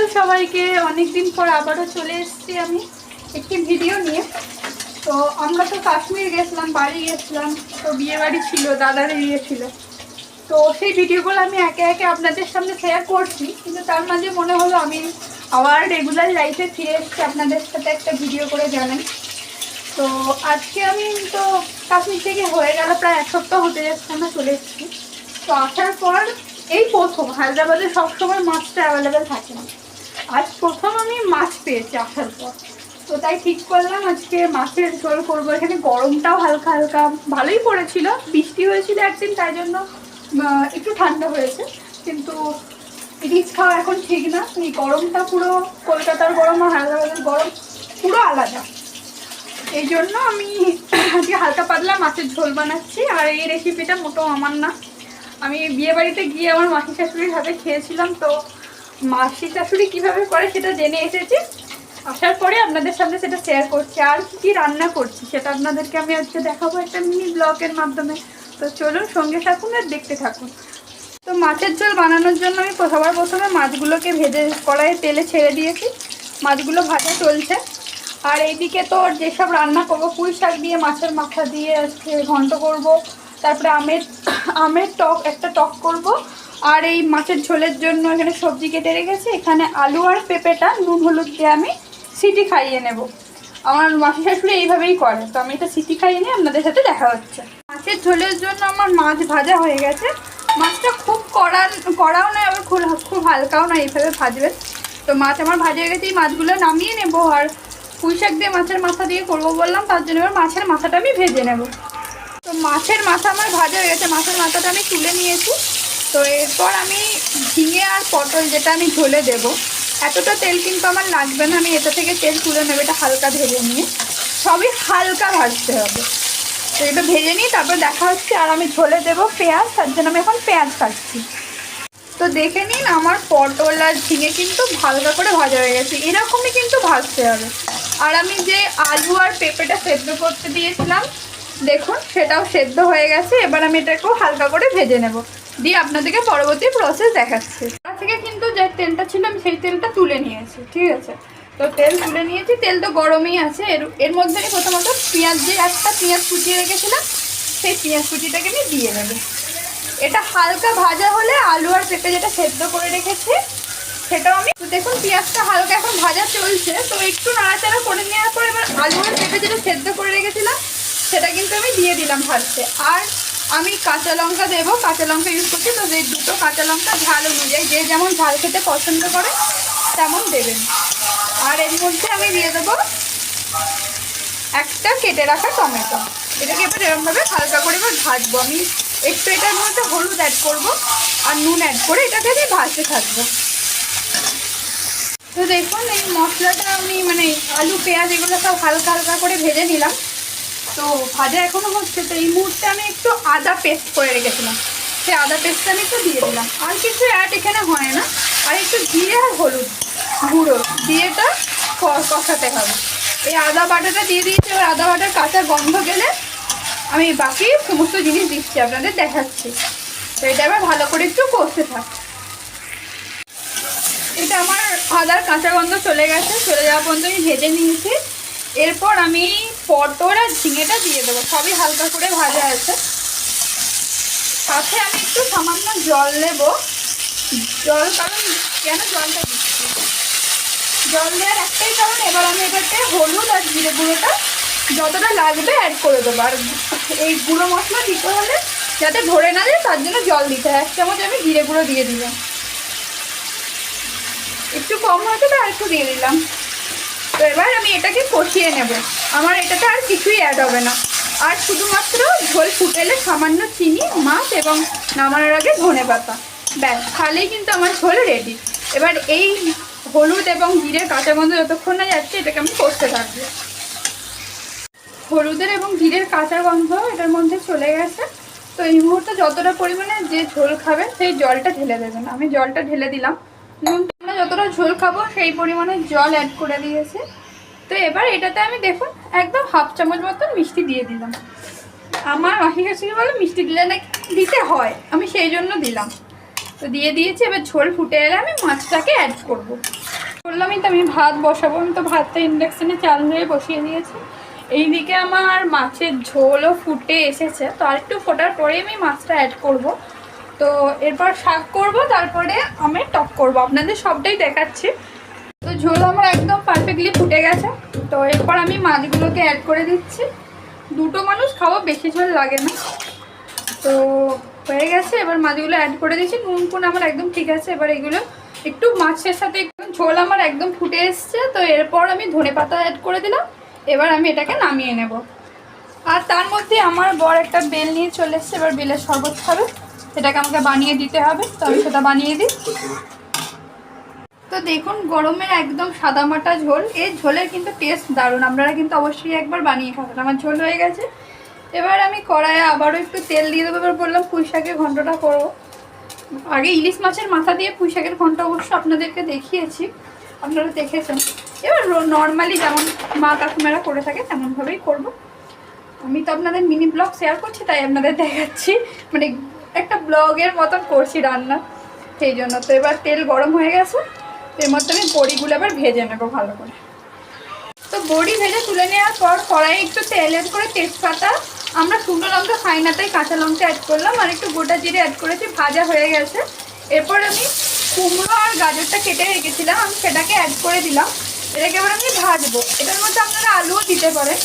সকাল সবাইকে। অনেকদিন পর আবারও চলে এসেছি আমি একটি ভিডিও নিয়ে। তো আমরা তো কাশ্মীর গেছিলাম, বাড়ি গেছিলাম, তো বিয়ে বাড়ি ছিল, দাদার বিয়ে ছিল। তো সেই ভিডিওগুলো আমি একে একে আপনাদের সামনে শেয়ার করছি, কিন্তু তার মাঝে মনে হলো আমি আবার রেগুলার লাইফে ফিরে এসেছি, আপনাদের সাথে একটা ভিডিও করে জানাই। তো আজকে আমি তো কাশ্মীর থেকে হয়ে গেল প্রায় 1 সপ্তাহ হতে যাচ্ছে, আমরা চলে এসেছি। তো আসার পর এই প্রথম, হায়দ্রাবাদে সবসময় মাছটা অ্যাভেলেবেল থাকে না, আজ প্রথম আমি মাছ পেয়েছি আসার পর। তো তাই ঠিক করলাম আজকে মাছের ঝোল করবো। এখানে গরমটাও হালকা হালকা ভালোই পড়েছিল, বৃষ্টি হয়েছিল একদিন, তাই জন্য একটু ঠান্ডা হয়েছে, কিন্তু রিচ খাওয়া এখন ঠিক না। এই গরমটা পুরো কলকাতার গরম আর হায়দ্রাবাদের গরম পুরো আলাদা। এই জন্য আমি আজকে হালকা পাতলা মাছের ঝোল বানাচ্ছি। আর এই রেসিপিটা মোটেও আমার না, আমি বিয়ে বাড়িতে গিয়ে আমার মাসি শাশুড়ির হাতে খেয়েছিলাম। তো মাসি শাশুড়ি কীভাবে করে সেটা জেনে এসেছি, আসার পরে আপনাদের সামনে সেটা শেয়ার করছি। আর কি রান্না করছি সেটা আপনাদেরকে আমি আজকে দেখাবো একটা মিনি ব্লগের মাধ্যমে। তো চলুন সঙ্গে থাকুন আর দেখতে থাকুন। তো মাছের ঝোল বানানোর জন্য আমি সবার প্রথমে মাছগুলোকে ভেজে কড়াইয়ে তেলে ছেড়ে দিয়েছি, মাছগুলো ভাজা চলছে। আর এইদিকে তো যেসব রান্না করবো, পুঁই শাক দিয়ে মাছের মাথা দিয়ে আজকে ঘন্ট করব, তারপরে আমের টক একটা টক করব। আর এই মাছের ঝোলের জন্য এখানে সবজি কেটে রেখেছি, এখানে আলু আর পেঁপেটা নুন হলুদ দিয়ে আমি সিটি খাইয়ে নেব। আমার মাসি শাশুড়ি এইভাবেই করে, তো আমি এটা সিটি খাইয়ে নিয়ে আপনাদের সাথে দেখা হচ্ছে। মাছের ঝোলের জন্য আমার মাছ ভাজা হয়ে গেছে। মাছটা খুব কড়াও নয়, আবার খুব হালকাও নয়, এইভাবে ভাজবেন। তো মাছ আমার ভাজা হয়ে গেছে, এই মাছগুলো নামিয়ে নেব। আর পুঁই শাক দিয়ে মাছের মাথা দিয়ে করবো বললাম, তার জন্য এবার মাছের মাথাটা আমি ভেজে নেব। তো মাছের মাথা আমার ভাজা হয়ে গেছে, মাছের মাথাটা আমি তুলে নিয়েছি। তো এরপর আমি ঝিঙে আর পটল যেটা আমি ঝোলে দেবো, এতটা তেল কিন্তু আমার লাগবে না, আমি এটা থেকে তেল তুলে নেবো। এটা হালকা ভেজে নিয়ে, সবই হালকা ভাজতে হবে। তো এটা ভেজে নিই, তারপর দেখা হচ্ছে। আর আমি ঝোলে দেবো পেঁয়াজ, তার জন্য আমি এখন পেঁয়াজ কাটছি। তো দেখে নিন আমার পটল আর ঝিঙে কিন্তু হালকা করে ভাজা হয়ে গেছে, এরকমই কিন্তু ভাজতে হবে। আর আমি যে আলু আর পেঁপেটা সেদ্ধ করতে দিয়েছিলাম, দেখুন সেটাও সেদ্ধ হয়ে গেছে। এবার আমি এটাকেও হালকা করে ভেজে নেব, দিয়ে আপনাদেরকে পরবর্তী প্রসেস দেখাচ্ছি। তার থেকে কিন্তু যে তেলটা ছিল আমি সেই তেলটা তুলে নিয়েছি, ঠিক আছে। তো তেল তুলে নিয়েছি, তেল তো গরমই আছে। এর মধ্যে আমি প্রথমত একটা পেঁয়াজ কুচিয়ে রেখেছিলাম, সেই পেঁয়াজ কুচিটাকে আমি দিয়ে নেব। এটা হালকা ভাজা হলে আলু আর পেঁপে যেটা সেদ্ধ করে রেখেছি সেটাও আমি, দেখুন পেঁয়াজটা হালকা এখন ভাজা চলছে। তো একটু নাড়াচাড়া করে নেওয়ার পর এবার আলু আর পেঁপে যেটা সেদ্ধ করে রেখেছিলাম সেটা কিন্তু আমি দিয়ে দিলাম ভাজতে। আর আমি কাঁচা লঙ্কা দেবো, কাঁচা লঙ্কা ইউজ করছি। তো এই দুটো কাঁচা লঙ্কা ঝাল অনুযায়ী, যে যেমন ঝাল খেতে পছন্দ করে তেমন দেবেন। আর এর মধ্যে আমি দিয়ে দেবো একটা কেটে রাখা টমেটো। এটাকে এবার এরকমভাবে হালকা করে এবার ভাজবো। আমি একটু এটার মধ্যে হলুদ অ্যাড করব আর নুন অ্যাড করে এটাকে আমি ভাজতে থাকবো। তো দেখুন এই মশলাটা আমি আলু পেঁয়াজ এগুলো সব হালকা হালকা করে ভেজে নিলাম। তো ভাজা এখনও হচ্ছে। তো এই মুহূর্তে আমি একটু আদা পেস্ট করে রেখেছিলাম, সেই আদা পেস্টটা আমি একটু দিয়ে দিলাম। আর কিছু অ্যাড এখানে হয় না। আর একটু জিরে আর হলুদ গুঁড়ো দিয়ে এটা কষাতে হবে। এই আদা বাটাটা দিয়ে দিয়েছি, এবার আদা বাটার কাঁচা গন্ধ গেলে আমি বাকি সমস্ত জিনিস দিচ্ছি, আপনাদের দেখাচ্ছি। তো এটা এবার ভালো করে একটু কষতে থাক। এটা আমার আদার কাঁচা গন্ধ চলে গেছে, চলে যাওয়া পর্যন্ত আমি ভেজে নিয়েছি। এরপর আমি পটল আর ঝিঙেটা দিয়ে দেবো, সবই হালকা করে ভাজা আছে। সাথে আমি একটু সামান্য জল নেব। জল কারণ কেন জলটা দিচ্ছি, জল দেওয়ার একটাই কারণ, এবার আমি এটাতে হলুদ আর জিরে গুঁড়োটা যতটা লাগবে অ্যাড করে দেবো। আর এই গুঁড়ো মশলা দিতে হলে যাতে ধরে না যায় তার জন্য জল দিতে হয়। 1 চামচ আমি জিরে গুঁড়ো দিয়ে দিলাম, একটু কম হয়েছে তো আর একটু দিয়ে দিলাম। তো এবার আমি এটাকে কষিয়ে নেব। আমার এটাতে আর কিছুই অ্যাড হবে না, আর শুধুমাত্র ঝোল ফুটেলে সামান্য চিনি, মাছ এবং নামানোর আগে ধনেপাতা, ব্যাস, তাহলেই কিন্তু আমার ঝোল রেডি। এবার এই হলুদ এবং জিরের কাঁচা গন্ধ যতক্ষণ না যাচ্ছে এটাকে আমি কষতে থাকবো। হলুদের এবং জিরের কাঁচা গন্ধ এটার মধ্যে চলে গেছে। তো এই মুহূর্তে যতটা পরিমাণে যে ঝোল খাবেন সেই জলটা ঢেলে দেবেন। আমি জলটা ঢেলে দিলাম, নুনটা যতটা ঝোল খাবো সেই পরিমাণে জল অ্যাড করে দিয়েছে। তো এবার এটাতে আমি দেখুন একদম 1/2 চামচ মতন মিষ্টি দিয়ে দিলাম। আমার মাসি কাছে বলে মিষ্টি দিলে নাকি দিতে হয়, আমি সেই জন্য দিলাম। তো দিয়ে দিয়েছি। এবার ঝোল ফুটে এলে আমি মাছটাকে অ্যাড করব। বললামই তো আমি ভাত বসাবো, আমি তো ভাতটা ইন্ডাকশানে চাল হয়ে বসিয়ে দিয়েছি। এইদিকে আমার মাছের ঝোলও ফুটে এসেছে, তো আর একটু ফোটার পরে আমি মাছটা অ্যাড করব। তো এরপর শাক করব, তারপরে আমি টক করব, আপনাদের সবটাই দেখাচ্ছি। তো ঝোল আমার একদম পারফেক্টলি ফুটে গেছে। তো এরপর আমি মাছগুলোকে অ্যাড করে দিচ্ছি। দুটো মানুষ খাওয়া, বেশি ঝোল লাগে না। তো হয়ে গেছে, এবার মাছগুলো অ্যাড করে দিচ্ছি। নুন ফুন আমার একদম ঠিক আছে। এবার এগুলো একটু মাছের সাথে ঝোল আমার একদম ফুটে এসছে। তো এরপর আমি ধনেপাতা অ্যাড করে দিলাম। এবার আমি এটাকে নামিয়ে নেব। আর তার মধ্যে আমার বর একটা বেল নিয়ে চলে এসছে, এবার বেলের শরবত খাবে, সেটাকে আমাকে বানিয়ে দিতে হবে। তো আমি সেটা বানিয়ে দিই। তো দেখুন, গরমের একদম সাদামাটা ঝোল। এই ঝোলের কিন্তু টেস্ট দারুণ, আপনারা কিন্তু অবশ্যই একবার বানিয়ে খাবেন। আমার ঝোল হয়ে গেছে। এবার আমি কড়াইয়ে আবারও একটু তেল দিয়ে দেবো। এবার বললাম পুঁই শাকের ঘন্টটা করবো। আগে ইলিশ মাছের মাথা দিয়ে পুঁই শাকের ঘন্ট অবশ্য আপনাদেরকে দেখিয়েছি, আপনারা দেখেছেন। এবার নর্মালি যেমন মা কাকিমারা করে থাকে তেমনভাবেই করব। আমি তো আপনাদের মিনি ব্লগ শেয়ার করছি, তাই আপনাদের দেখাচ্ছি, মানে একটা ব্লগের মতন করছি রান্না, সেই জন্য। তো এবার তেল গরম হয়ে গেছে। এর মধ্যে আমি বড়িগুলো এবার ভেজে নেবো ভালো করে। তো বড়ি ভেজে তুলে নেওয়ার পর কড়াইয়ে একটু তেল অ্যাড করে তেজপাতা, আমরা শুকনো লঙ্কা খাই না তাই কাঁচা লঙ্কা অ্যাড করলাম, আর একটু গোটা জিরে অ্যাড করেছি। ভাজা হয়ে গেছে। এরপর আমি কুমড়ো আর গাজরটা কেটে রেখেছিলাম, আমি সেটাকে অ্যাড করে দিলাম। এটাকে এবার আমি ভাজবো। এটার মধ্যে আপনারা আলুও দিতে পারেন।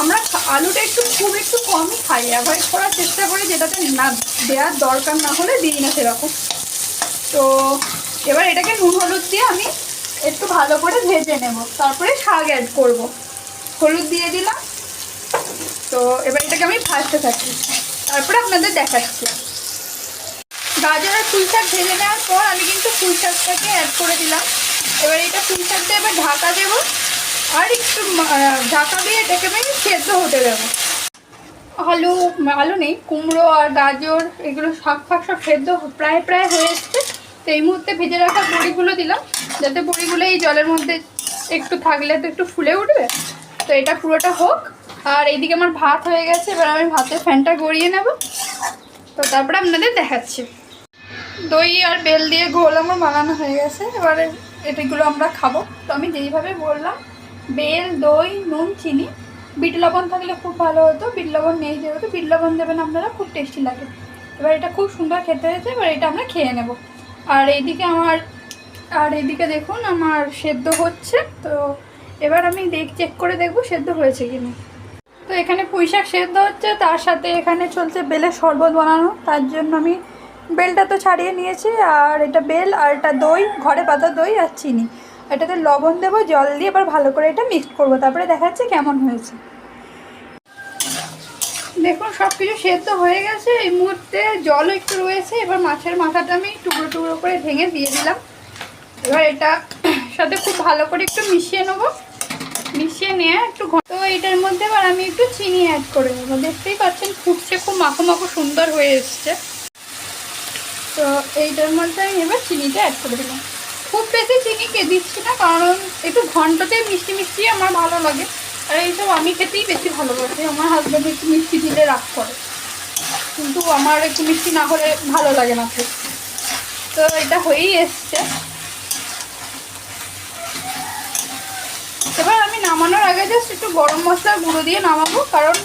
আমরা আলুটা খুব একটু কমই খাই, অ্যাভয়েড করার চেষ্টা করি, যেটাতে না দেওয়ার দরকার না হলে দিই না সেরকম। তো এবার এটাকে নুন হলুদ দিয়ে আমি একটু ভালো করে ভেজে নেব। তারপরে শাক অ্যাড করব। হলুদ দিয়ে দিলাম। তো এবার এটাকে আমি ভাজতে থাকি, তারপরে আপনাদের দেখাচ্ছি। গাজর আর পুঁই শাক ভেজে নেওয়ার পর আমি কিন্তু পুঁই শাকটাকে অ্যাড করে দিলাম। এবার এটা পুঁই শাকটা এবার ঢাকা দেবো, আর একটু ঢাকা দিয়ে এটাকে আমি সেদ্ধ হতে দেবো। আলু নেই, কুমড়ো আর গাজর এগুলো শাক ফাক সব সেদ্ধ প্রায় হয়ে এসছে। তো এই মুহূর্তে ভেজে রাখা বড়িগুলো দিলাম, যাতে বড়িগুলো এই জলের মধ্যে একটু থাকলে তো একটু ফুলে উঠবে। তো এটা পুরোটা হোক। আর এইদিকে আমার ভাত হয়ে গেছে। এবার আমি ভাতের ফ্যানটা গড়িয়ে নেব। তো তারপরে আপনাদের দেখাচ্ছি। দই আর বেল দিয়ে ঘোল আমার বানানো হয়ে গেছে। এবারে এটাগুলো আমরা খাবো। তো আমি যেইভাবে বললাম, বেল, দই, নুন, চিনি, বিট লবণ থাকলে খুব ভালো হতো। বিট লবণ নেই যেহেতু বিট লবণ দেবেন আপনারা, খুব টেস্টি লাগে। এবার এটা খুব সুন্দর খেতে হয়েছে। এবার এটা আমরা খেয়ে নেব। আর এইদিকে দেখুন আমার সেদ্ধ হচ্ছে। তো এবার আমি চেক করে দেখবো সেদ্ধ হয়েছে কিনা। তো এখানে পুঁই শাক সেদ্ধ হচ্ছে, তার সাথে এখানে চলছে বেলের শরবত বানানো। তার জন্য আমি বেলটা তো ছাড়িয়ে নিয়েছি, আর এটা বেল, আর এটা দই, ঘরে পাতা দই আর চিনি। এটাতে লবণ দেবো, জল দিয়ে এবার ভালো করে এটা মিক্স করবো, তারপরে দেখাচ্ছি কেমন হয়েছে। দেখুন সব কিছু সেদ্ধ হয়ে গেছে। এই মুহূর্তে জলও একটু রয়েছে। এবার মাছের মাথাটা আমি টুকরো টুকরো করে ভেঙে দিয়ে দিলাম। এবার এটা সাথে খুব ভালো করে একটু মিশিয়ে নেবো। মিশিয়ে নিয়ে একটু তো এইটার মধ্যে এবার আমি একটু চিনি অ্যাড করে নেবো। দেখতেই পাচ্ছেন ফুটছে, খুব মাখো মাখো সুন্দর হয়ে এসছে। তো এইটার মধ্যে আমি এবার চিনিটা অ্যাড করে দিলাম। খুব বেশি চিনি দিচ্ছি না, কারণ একটু ঘন্টতে মিষ্টি মিষ্টি আমার ভালো লাগে। আর এইসব আমি খেতেই বেশি ভালোবাসি। আমার হাজব্যান্ড একটু মিষ্টি দিলে রাগ করে, কিন্তু আমার একটু মিষ্টি না হলে ভালো লাগে না খেতে। তো এটা হয়েই এসছে। এবার আমি নামানোর আগে জাস্ট একটু গরম মশলার গুঁড়ো দিয়ে নামাবো, কারণ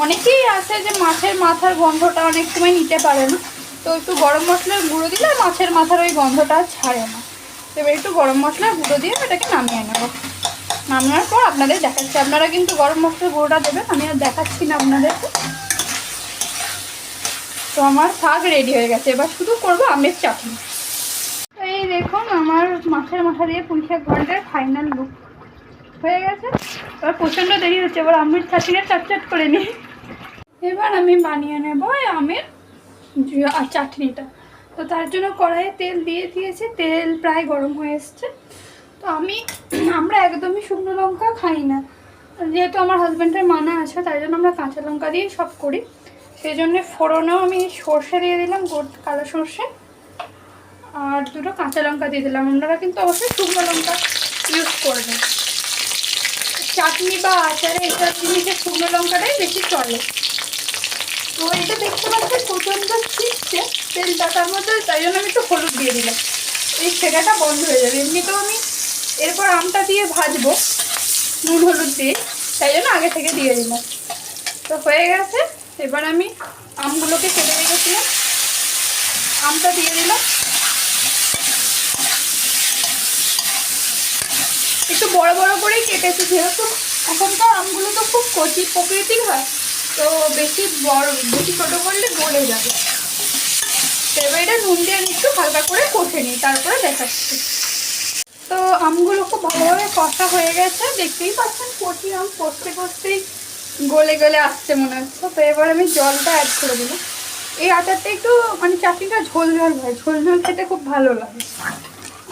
অনেকেই আছে যে মাছের মাথার গন্ধটা অনেক সময় নিতে পারে না। তো একটু গরম মশলার গুঁড়ো দিলে মাছের মাথার ওই গন্ধটা ছাড়ে না। এবার একটু গরম মশলার গুঁড়ো দিয়ে এটাকে নামিয়ে নেব। নামানোর পর আপনাদের দেখাচ্ছি। আপনারা কিন্তু গরম মশলার গুঁড়োটা দেবেন, আমি আর দেখাচ্ছি না আপনাদেরকে। তো আমার শাক রেডি হয়ে গেছে। এবার শুধু করবো আমের চাটনি। এই দেখুন আমার মাছের মাথা দিয়ে পুঁই শাক ঘন্টার ফাইনাল লুক হয়ে গেছে। এবার প্রচণ্ড দেরি হচ্ছে, এবার আমের চাটনিটা চটচট করে নিই। এবার আমি বানিয়ে নেব আমের চাটনিটা। তো তার জন্য কড়াইয়ে তেল দিয়ে দিয়েছি, তেল প্রায় গরম হয়ে এসছে। তো আমরা একদমই শুকনো লঙ্কা খাই না, যেহেতু আমার হাজব্যান্ডের মানা আছে, তাই জন্য আমরা কাঁচা লঙ্কা দিয়েই সব করি। সেই জন্যে ফোড়নেও আমি সর্ষে দিয়ে দিলাম, কালো সর্ষে, আর দুটো কাঁচা লঙ্কা দিয়ে দিলাম। আপনারা কিন্তু অবশ্যই শুকনো লঙ্কা ইউজ করবেন। চাটনি বা আচারে এইসব জিনিসে শুকনো লঙ্কাটাই বেশি চলে। তো এটা দেখতে পাচ্ছেন প্রচণ্ড ছিটছে, তেলটা তার মধ্যে, তাই জন্য আমি একটু হলুদ দিয়ে দিলাম, এই ছেঁকাটা বন্ধ হয়ে যাবে। এমনিতেও আমি এরপর আমটা দিয়ে ভাজবো নুন হলুদ দিয়ে, তাই জন্য আগে থেকে দিয়ে দিলাম। তো হয়ে গেছে, এবার আমি আমগুলোকে কেটে রেখেছিলাম আমটা দিয়ে দিলাম। একটু বড় বড় করেই কেটেছি, যেহেতু এখনকার আমগুলো তো খুব কচি প্রকৃতির হয়, তো বেশি ছোটো করলে গলে যাবে। তো এবার এটা নুন দিয়ে আমি একটু হালকা করে কষে নিই, তারপরে দেখাচ্ছি। তো আমগুলো খুব ভালোভাবে কষা হয়ে গেছে, দেখতেই পাচ্ছেন কচি আম কষতে কষতেই গলে গলে আসছে মনে হচ্ছে। তো এবার আমি জলটা অ্যাড করে দিলাম। এই আচারটা একটু মানে চাটনিটা ঝোল ঝোল হয়, ঝোল ঝোল খেতে খুব ভালো লাগে।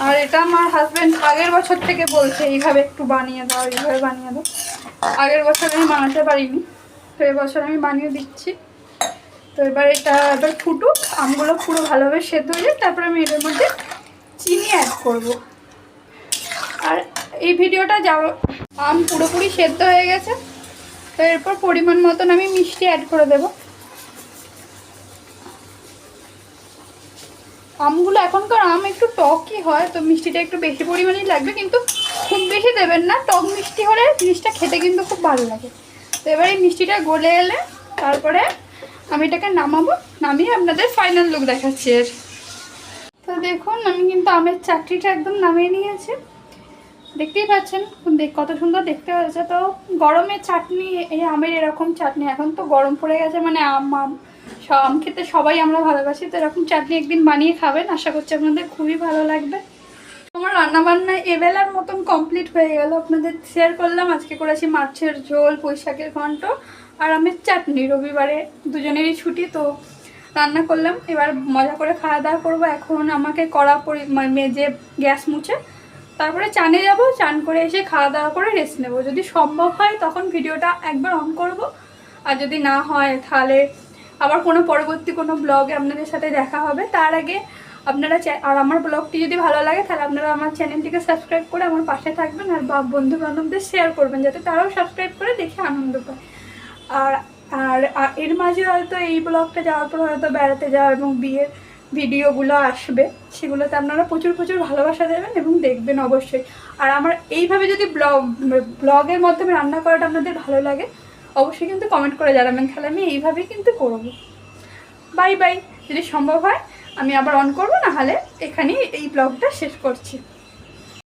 আর এটা আমার হাজব্যান্ড আগের বছর থেকে বলছে এইভাবে একটু বানিয়ে দাও, এইভাবে বানিয়ে দাও। আগের বছর আমি বানাতে পারিনি, তো এবছর আমি বানিয়ে দিচ্ছি। তো এবার ফুটুক, আমগুলো পুরো ভালোভাবে সেদ্ধ হয়ে যায়, তারপরে আমি এটার মধ্যে চিনি অ্যাড করব। আর এই ভিডিওটা আম পুরোপুরি সেদ্ধ হয়ে গেছে, তো এরপর পরিমাণ মতন আমি মিষ্টি অ্যাড করে দেব। আমগুলো এখনকার আম একটু টকই হয়, তো মিষ্টিটা একটু বেশি পরিমাণেই লাগবে, কিন্তু খুব বেশি দেবেন না, টক মিষ্টি হলে জিনিসটা খেতে কিন্তু খুব ভালো লাগে। তো এবার এই মিষ্টিটা গলে এলে তারপরে আমি এটাকে নামাবো, নামিয়ে আপনাদের ফাইনাল লুক দেখাচ্ছি এর। তো দেখুন আমি কিন্তু আমের চাটনিটা একদম নামিয়ে নিয়েছি, দেখতেই পাচ্ছেন কত সুন্দর দেখতে হয়েছে। তো গরমের চাটনি, এই আমের এরকম চাটনি, এখন তো গরম পড়ে গেছে, মানে আম খেতে সবাই আমরা ভালোবাসি, তো এরকম চাটনি একদিন বানিয়ে খাবেন, আশা করছি আপনাদের খুবই ভালো লাগবে। আমার রান্নাবান্না এবেলার মতন কমপ্লিট হয়ে গেল, আপনাদের শেয়ার করলাম। আজকে করেছি মাছের ঝোল, পুঁই শাকের ঘন্ট আর আমের চাটনি। রবিবারে দুজনেরই ছুটি, তো রান্না করলাম। এবার মজা করে খাওয়া দাওয়া করবো। এখন আমাকে মেজে গ্যাস মুছে তারপরে চানে যাব, চান করে এসে খাওয়া দাওয়া করে রেস্ট নেব। যদি সম্ভব হয় তখন ভিডিওটা একবার অন করব, আর যদি না হয় তাহলে আবার পরবর্তী কোনো ব্লগে আপনাদের সাথে দেখা হবে। তার আগে আপনারা আর আমার ব্লগটি যদি ভালো লাগে তাহলে আপনারা আমার চ্যানেলটিকে সাবস্ক্রাইব করে আমার পাশে থাকবেন, আর বন্ধু বান্ধবদের শেয়ার করবেন, যাতে তারাও সাবস্ক্রাইব করে দেখে আনন্দ পায়। আর আর এর মাঝে হয়তো এই ব্লগটা যাওয়ার পর হয়তো বেড়াতে যাওয়া এবং বিয়ের ভিডিওগুলো আসবে, সেগুলোতে আপনারা প্রচুর প্রচুর ভালোবাসা দেবেন এবং দেখবেন অবশ্যই। আর আমার এইভাবে যদি ব্লগের মাধ্যমে রান্না করাটা আপনাদের ভালো লাগে, অবশ্যই কিন্তু কমেন্ট করে জানাবেন, তাহলে আমি এইভাবেই কিন্তু করবো। Bye bye. যদি সম্ভব হয় আমি আবার অন করবো, না হলে এখানেই এই ব্লগটা শেষ করছি।